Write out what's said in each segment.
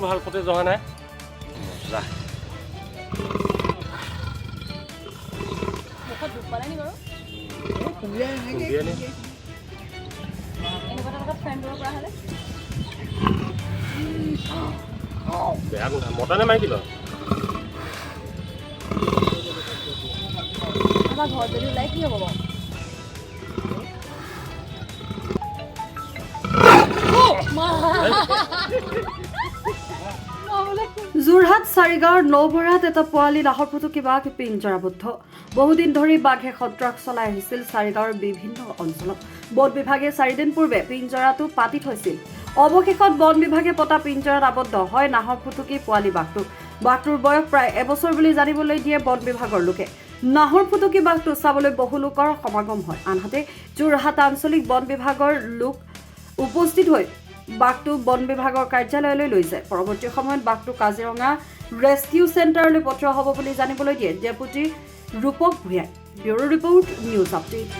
ভাল ফটো যোৱা নাই মজা মুখত দুখ পালে নি বাৰু এনেকুৱা এটা ফ্ৰেণ্ড কৰিব পৰা হ'লে বেয়া কথা মতা নে মাইকী বাৰু আমাৰ ঘৰত যদি ওলাই কি হ'ব বাৰু যোৰহাট চাৰিগাঁৱৰ নৌবৰাত এটা পোৱালি লাহৰ ফুটুকি বাঘ পিঞ্জৰাবদ্ধ বহুদিন ধৰি বাঘে সন্ত্ৰাস চলাই আহিছিল চাৰিগাঁৱৰ বিভিন্ন অঞ্চলত বন বিভাগে 4 দিন পূৰ্বে পিঞ্জৰাটো পাতি থৈছিল অৱশেষত বন বিভাগে পতা পিঞ্জৰাত আবদ্ধ হয় নাহৰ ফুটুকি পোৱালি বাঘটোৰ বয়স প্ৰায় এবছৰ বুলি জানিবলৈ দিয়ে বন বিভাগৰ লোকে নাহৰ ফুটুকি বাঘটো চাবলৈ বহু লোকৰ সমাগম হয় আনহাতে যোৰহাট আঞ্চলিক বন বিভাগৰ লোক উপস্থিত হৈ বাঘটো বন বিভাগৰ কাৰ্যালয়লৈ লৈ যায় পৰৱৰ্তী সময়ত বাঘটো কাজিৰঙা ৰেস্কিউ চেণ্টাৰলৈ পঠোৱা হ'ব বুলি জানিবলৈ দিয়ে ডেপুটি ৰূপক ভূঞাই ব্যুৰো ৰিপৰ্ট নিউজ আপডেট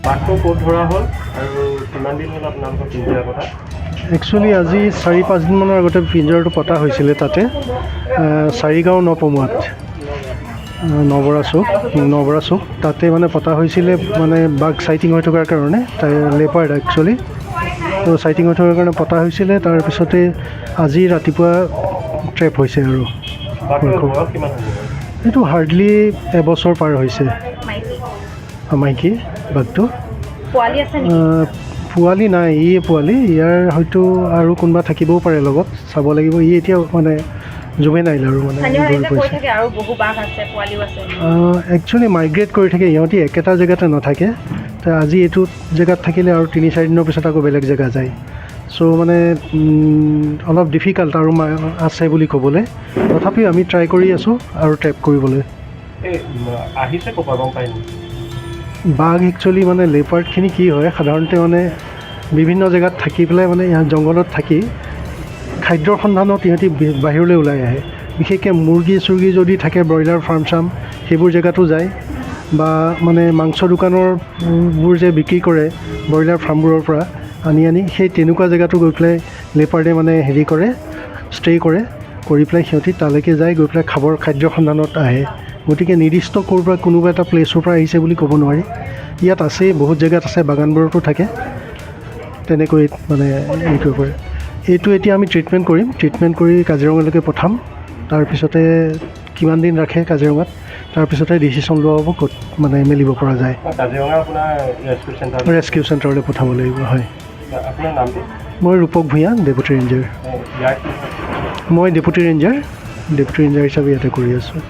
বাঘটো ক'ত ধৰা হ'ল আৰু কিমান দিন হ'ল আপোনালোকৰ পিঞ্জৰা কথা একচুৱেলি আজি 4-5 দিনমানৰ আগতে পিঞ্জৰাটো পতা হৈছিলে তাতে চাৰিগাঁও নপমুৱাত নবৰা চুক তাতে মানে পতা হৈছিলে মানে বাঘ চাইটিং হৈ থকাৰ কাৰণে লেপাৰ্ড একচুৱেলি তো চাইটিং হৈ থকাৰ কাৰণে পতা হৈছিলে তাৰপিছতে আজি ৰাতিপুৱা ট্ৰেপ হৈছে আৰু এইটো হাৰ্ডলি এবছৰ পাৰ হৈছে মাইকী বাঘটো পোৱালি নাই পোৱালি ইয়াৰ হয়তো আৰু কোনোবা থাকিবও পাৰে লগত চাব লাগিব এতিয়া মানে জুভেনাইল আৰু মানে একচুৱেলি মাইগ্ৰেট কৰি থাকে ইহঁতি একেটা জেগাতে নাথাকে তো আজি এইটো জেগাত থাকিলে আৰু 3-4 দিনৰ পিছত আকৌ বেলেগ জেগা যায় চ' মানে অলপ ডিফিকাল্ট আৰু আছে বুলি ক'বলৈ তথাপিও আমি ট্ৰাই কৰি আছোঁ আৰু ট্ৰেপ কৰিবলৈ আহিছে ক'ৰপৰা গম পাই বাঘ একচুৱেলি মানে লেপাৰ্ডখিনি কি হয় সাধাৰণতে মানে বিভিন্ন জেগাত থাকি পেলাই মানে ইয়াত জংঘলত থাকি খাদ্যৰ সন্ধানত ইহঁতি বাহিৰলৈ ওলাই আহে বিশেষকৈ মুৰ্গী যদি থাকে ব্ৰইলাৰ ফাৰ্ম সেইবোৰ জেগাতো যায় বা মানে মাংস দোকানৰবোৰ যে বিক্ৰী কৰে ব্ৰইলাৰ ফাৰ্মবোৰৰ পৰা আনি সেই তেনেকুৱা জেগাতো গৈ পেলাই লেপাৰ্ডে মানে হেৰি কৰে ষ্টে' কৰি পেলাই সিহঁতি তালৈকে যায় গৈ পেলাই খাদ্যৰ সন্ধানত আহে গতিকে নিৰ্দিষ্ট ক'ৰবাত কোনোবা এটা প্লেচৰ পৰা আহিছে বুলি ক'ব নোৱাৰি ইয়াত আছে বহুত জেগাত আছে বাগানবোৰতো থাকে তেনেকৈ মানে হেৰি কৰিব পাৰে এইটো এতিয়া আমি ট্ৰিটমেণ্ট কৰি কাজিৰঙালৈকে পঠাম তাৰপিছতে কিমান দিন ৰাখে কাজিৰঙাত তাৰপিছতে ডিচিশ্যন লোৱা হ'ব ক'ত মানে মেলিব পৰা যায় ৰেস্কিউ চেণ্টাৰলৈ পঠাব লাগিব হয় মই ৰূপক ভূঞা ডেপুটি ৰেঞ্জাৰ মই ডেপুটি ৰেঞ্জাৰ হিচাপে ইয়াতে কৰি আছোঁ